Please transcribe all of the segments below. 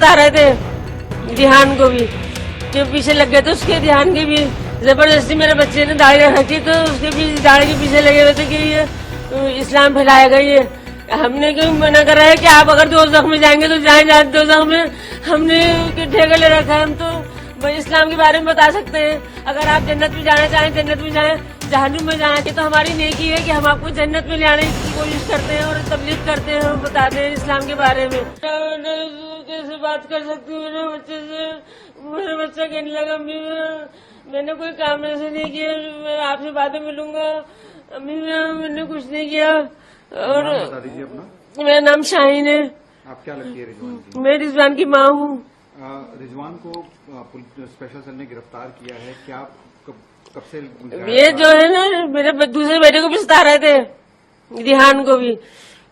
सता रहे थे, ध्यान को भी जो पीछे लग गए थे, उसके ध्यान के भी जबरदस्ती मेरे बच्चे ने दाढ़ी रखी तो उसके भी दाढ़ी के पीछे लगे हुए थे कि ये इस्लाम फैलाएगा। ये हमने क्यों मना करा है कि आप अगर दोज़ख में जाएंगे तो जाएं, दोज़ख में हमने ठेका ले रखा है। हम तो भाई इस्लाम के बारे में बता सकते हैं, अगर आप जन्नत में जाना चाहें जन्नत में जाएं, जहन्नुम में जाना चाहिए। तो हमारी नेकी है कि हम आपको जन्नत में ले आने की कोशिश करते हैं और तबलीग करते हैं और बताते हैं इस्लाम के बारे में। कैसे बात कर सकती हूँ मेरे बच्चे से? मेरा बच्चा कहने लगा अम्मी मैंने कोई काम ऐसे नहीं किया, मैं आपसे बाद में मिलूंगा। अम्मी मैंने कुछ नहीं किया। और बता दीजिए अपना। मेरा नाम शाहीन है। आप क्या लगती है रिजवान की? मैं रिजवान की माँ हूँ। रिजवान को स्पेशल सेल ने गिरफ्तार किया है, क्या कब से? ये जो है ना मेरे दूसरे बेटे को भी सता रहे थे, ध्यान को भी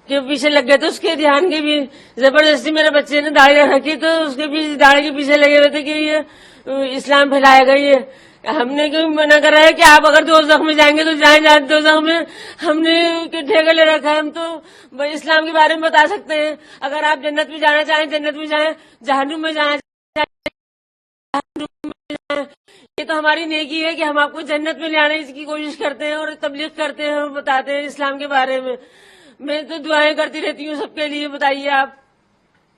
जो पीछे लग गए थे, उसके ध्यान के भी जबरदस्ती मेरे बच्चे ने दाढ़ी रखी तो उसके भी दाढ़ी के पीछे लगे हुए थे कि ये इस्लाम फैलाएगा। ये हमने क्यों मना करा है कि आप अगर दोज़ख में जाएंगे तो जाएं, दोज़ख में हमने ठेका ले रखा है। हम तो भाई इस्लाम के बारे में बता सकते हैं, अगर आप जन्नत में जाना चाहें जन्नत में जाएं, जहन्नुम में जाना ये तो हमारी नेकी है कि हम आपको जन्नत में ले आने की कोशिश करते हैं और तबलीग करते हैं और बताते हैं इस्लाम के बारे में। मैं तो दुआएं करती रहती हूँ सबके लिए। बताइए आप।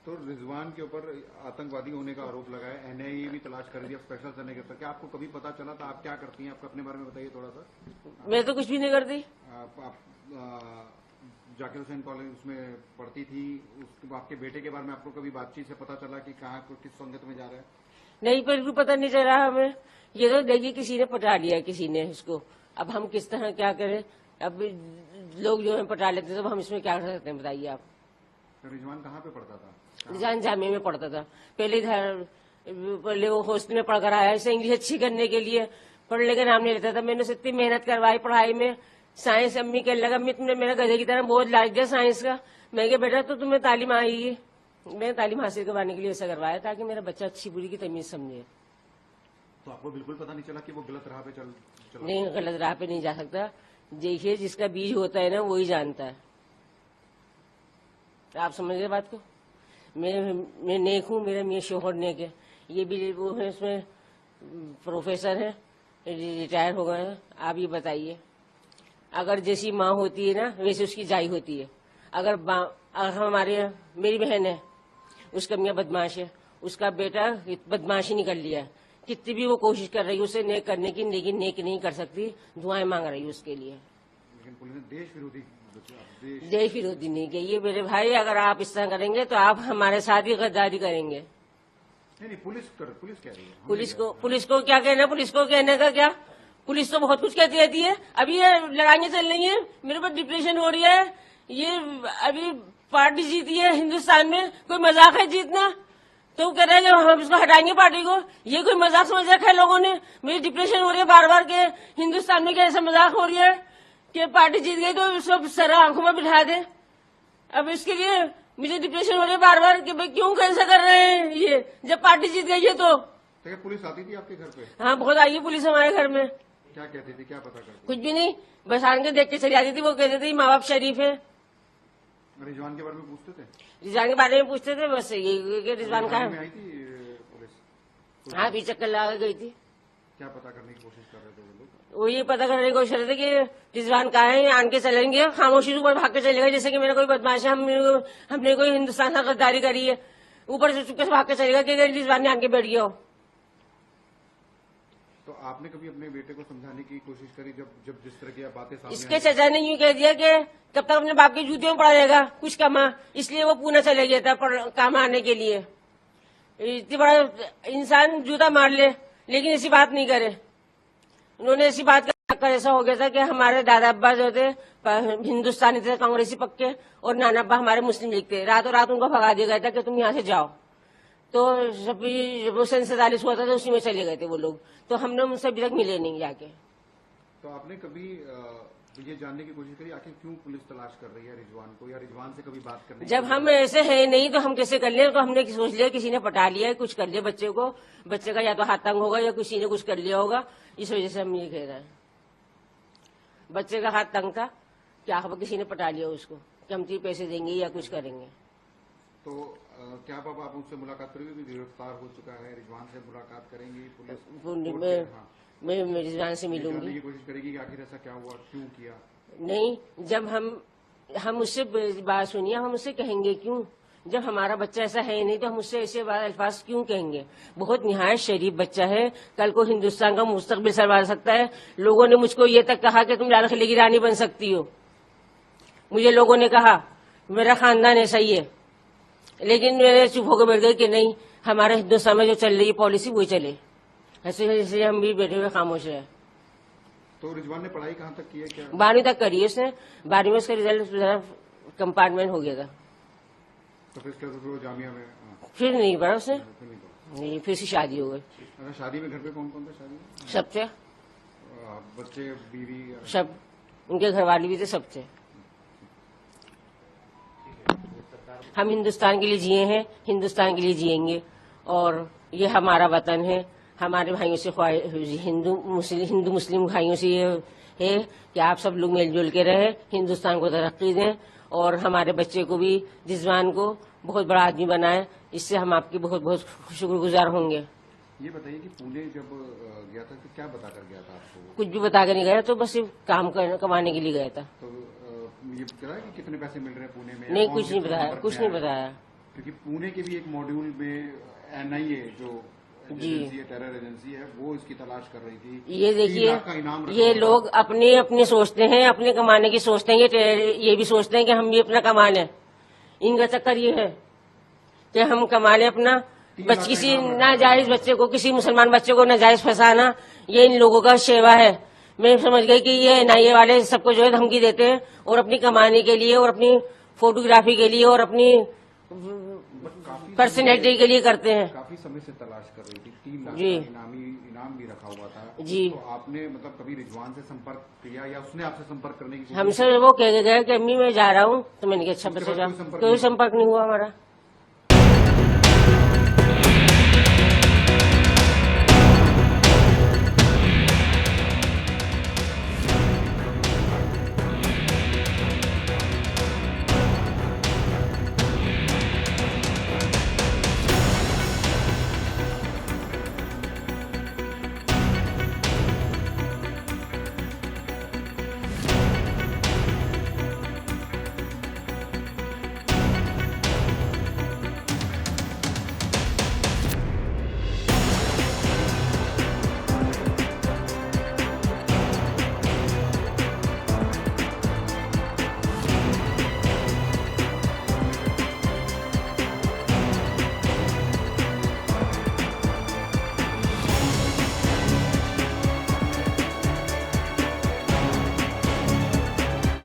तो रिजवान के ऊपर आतंकवादी होने का आरोप लगा है, एनआईए भी तलाश कर रही है, स्पेशल सेल ने गिरफ्तार। क्या आपको कभी पता चला था? आप क्या करती हैं? आप अपने बारे में बताइए थोड़ा सा। मैं तो कुछ भी नहीं करती। आप जाकिर हुसैन कॉलेज में पढ़ती थी, आपके बेटे के बारे में आपको कभी बातचीत से पता चला कि कहाँ किस संगत में जा रहा है? नहीं, बिल्कुल पता नहीं चल रहा हमें। ये तो देखिए किसी ने पटा लिया, किसी ने इसको। अब हम किस तरह क्या करें? अब लोग जो है पटा लेते तो हम इसमें क्या कर सकते हैं? बताइए आप। तो रिजवान कहाँ पे पढ़ता था? रिजवान जामिया में पढ़ता था। पहले वो हॉस्टल में पढ़कर आया, इसे इंग्लिश अच्छी करने के लिए पढ़ने का नाम नहीं लेता था। मैंने उसे इतनी मेहनत करवाई पढ़ाई में। साइंस अम्मी कहने लगा अम्मी तुमने मेरा गधे की तरह बोझ लाद दिया साइंस का। मैं कहा बेटा तो तुम्हें तालीम आएगी। मैंने तालीम हासिल करवाने के लिए ऐसा करवाया ताकि मेरा बच्चा अच्छी बुरी की तमीज समझे। तो आपको बिल्कुल पता नहीं चला कि वो गलत राह पे चला? नहीं, गलत राह पे नहीं जा सकता। देखिए जिसका बीज होता है ना वही जानता है। आप समझ गए बात को? मैं नेक हूँ, मेरे मियाँ शोहर नेक है। ये भी वो है, इसमें प्रोफेसर है, रिटायर हो गए हैं। आप ये बताइए, अगर जैसी माँ होती है ना वैसे उसकी जाई होती है। अगर हमारे मेरी बहन है, उसका मियाँ बदमाश है, उसका बेटा बदमाशी नहीं कर लिया, कितनी भी वो कोशिश कर रही है उसे नेक करने की, लेकिन नेक नहीं कर सकती, दुआएं मांग रही है उसके लिए। लेकिन पुलिस ने देश विरोधी नहीं कि ये मेरे भाई, अगर आप इस तरह करेंगे तो आप हमारे साथ ही गद्दारी करेंगे। नहीं, पुलिस कह रही है। पुलिस को क्या कहना? पुलिस को कहने का क्या? पुलिस तो बहुत कुछ कहती रहती है। अभी ये लड़ाइयां चल रही हैं, मेरे ऊपर डिप्रेशन हो रही है। ये अभी पार्टी जीती है हिंदुस्तान में, कोई मजाक है जीतना? तो कह रहे हैं हम इसको हटाएंगे पार्टी को। ये कोई मजाक समझ रखा है लोगों ने? मेरी डिप्रेशन हो रही है बार बार के हिंदुस्तान में क्या ऐसा मजाक हो रही है कि पार्टी जीत गई तो सब सर आंखों में बिठा दे। अब इसके लिए मुझे डिप्रेशन हो रही है बार बार कि भाई क्यों कैसा कर रहे हैं ये, जब पार्टी जीत गई है तो। पुलिस आती थी आपके घर पे? हाँ, बहुत आई है पुलिस हमारे घर में। क्या कहती थी, क्या पता करती? कुछ भी नहीं, बस आन के देख के चली आती थी। वो कहते थे माँ बाप शरीफ है। रिजवान के बारे में पूछते थे? रिजवान के बारे में पूछते थे, बस ये रिजवान का। आई थी पुलिस? हाँ, भी चक्कर लगा गई थी। क्या पता करने की कोशिश कर रहे थे वो लोग? वो ये पता करने की कोशिश कर रहे थे कि रिजवान कहाँ है, आन के चलेंगे, खामोशी से ऊपर भाग के चलेगा। जैसे कि मेरा कोई बदमाश है, हमने कोई हिंदुस्तान से गद्दारी करी है, ऊपर से चुपके से भाग के चलेगा कि रिजवान ने आन के बैठ गया हो। तो आपने कभी अपने बेटे को समझाने की कोशिश करी जब जिस तरह की बातें सामने इसके चाचा ने यूं कह दिया कि कब तक अपने बाप की जूतियों में पड़ा रहेगा, कुछ कमा, इसलिए वो पूना चले गया था काम आने के लिए। इतनी बड़ा इंसान जूता मार ले लेकिन ऐसी बात नहीं करे। उन्होंने ऐसी बात कर ऐसा हो गया था कि हमारे दादा अब्बा जो थे हिंदुस्तानी थे, कांग्रेसी पक्के, और नाना अब्बा हमारे मुस्लिम लीग थे। रातों रात उनको भगा दिया गया था कि तुम यहाँ से जाओ। तो जब वो सन 47 हुआ था तो उसी में चले गए थे वो लोग। तो हमने उनसे अभी तक मिले नहीं जाके। तो आपने कभी ये जानने की कोशिश करी आखिर क्यों पुलिस तलाश कर रही है रिजवान को, या रिजवान से कभी बात करने? जब हम ऐसे है नहीं तो हम कैसे कर ले? तो हमने सोच लिया किसी ने पटा लिया, कुछ कर लिया बच्चे को, बच्चे का या तो हाथ तंग होगा या किसी ने कुछ कर लिया होगा, इस वजह से हम ये कह रहे हैं। बच्चे का हाथ तंग था, क्या खबर किसी ने पटा लिया उसको कि हम 3 पैसे देंगे या कुछ करेंगे। तो क्या पापा आप उससे मुलाकात करेंगे कि गिरफ्तार हो चुका है, रिजवान से मुलाकात करेंगी पुलिस? मैं रिजवान से जानने मिलूंगी। की कोशिश करेगी कि आखिर ऐसा क्या हुआ, क्यों किया? नहीं, जब हम उससे बात सुनिए, हम उससे कहेंगे क्यों? जब हमारा बच्चा ऐसा है ही नहीं तो हम उससे ऐसे अल्फाज क्यों कहेंगे? बहुत निहायत शरीफ बच्चा है, कल को हिंदुस्तान का मुस्तकबिल संवार सकता है। लोगों ने मुझको ये तक कहा कि तुम लाल किले की रानी बन सकती हो। मुझे लोगों ने कहा, मेरा खानदान ऐसा ही है, लेकिन मैंने चुप होकर बैठ गई कि नहीं, हमारे हिंदुस्तान में जो चल रही है पॉलिसी वही चले। ऐसे हम भी बैठे हुए खामोश है। तो रिजवान ने पढ़ाई कहाँ तक की है? क्या 12वीं तक करी है उसने। 12वीं में उसका रिजल्ट कंपार्टमेंट हो गया था। तो फिर उसके बाद वो जामिया में फिर नहीं पढ़ा उसने, फिर नहीं पढ़ा। नहीं, फिर उसकी शादी हो गई। अच्छा, शादी में घर पे कौन कौन था शादी में? सब थे, बच्चे, बीवी? सब उनके घर वाले भी थे, सब थे। हम हिंदुस्तान के लिए जिए हैं, हिंदुस्तान के लिए जिएंगे, और ये हमारा वतन है। हमारे भाइयों से हिंदू मुस्लिम भाइयों से ये है कि आप सब लोग मिलजुल के रहे, हिंदुस्तान को तरक्की दें, और हमारे बच्चे को भी, रिजवान को बहुत बड़ा आदमी बनाए। इससे हम आपके बहुत बहुत शुक्रगुजार होंगे। ये बताइए कि पुणे जब गया था तो क्या बता कर गया था आपको? कुछ भी बता के नहीं गया, तो बस सिर्फ काम कमाने के लिए गया था। तो ये पता है कि कितने पैसे मिल रहे हैं पुणे में? नहीं, कुछ नहीं बताया, कुछ नहीं बताया। क्योंकि पुणे के भी एक मॉड्यूल में NIA जो एजेंसी है, टेरर एजेंसी है, वो इसकी तलाश कर रही थी। ये देखिए, 3 लाख का इनाम रखा ये हुआ था। लोग अपने सोचते हैं, अपने कमाने की सोचते हैं, ये भी सोचते हैं कि हम भी अपना कमा लें। इनका चक्कर ये है कि हम कमा लें अपना, किसी नाजायज बच्चे को, किसी मुसलमान बच्चे को नाजायज फंसाना, ये इन लोगों का सेवा है। मैं समझ गई कि ये NIA वाले सबको जो है धमकी देते हैं, और अपनी कमाने के लिए, और अपनी फोटोग्राफी के लिए, और अपनी पर्सनैलिटी के लिए करते हैं। काफी समय से तलाश कर रही थी। 3 लाख जी। का इनाम भी रखा हुआ था जी। तो आपने मतलब कभी रिजवान से संपर्क किया या उसने आपसे संपर्क करने की कोशिश हमसे वो कह के गए कि अम्मी मैं जा रहा हूँ, तो मैंने कहा अच्छा, बस उसके बाद कोई संपर्क कोई नहीं संपर्क नहीं हुआ हमारा।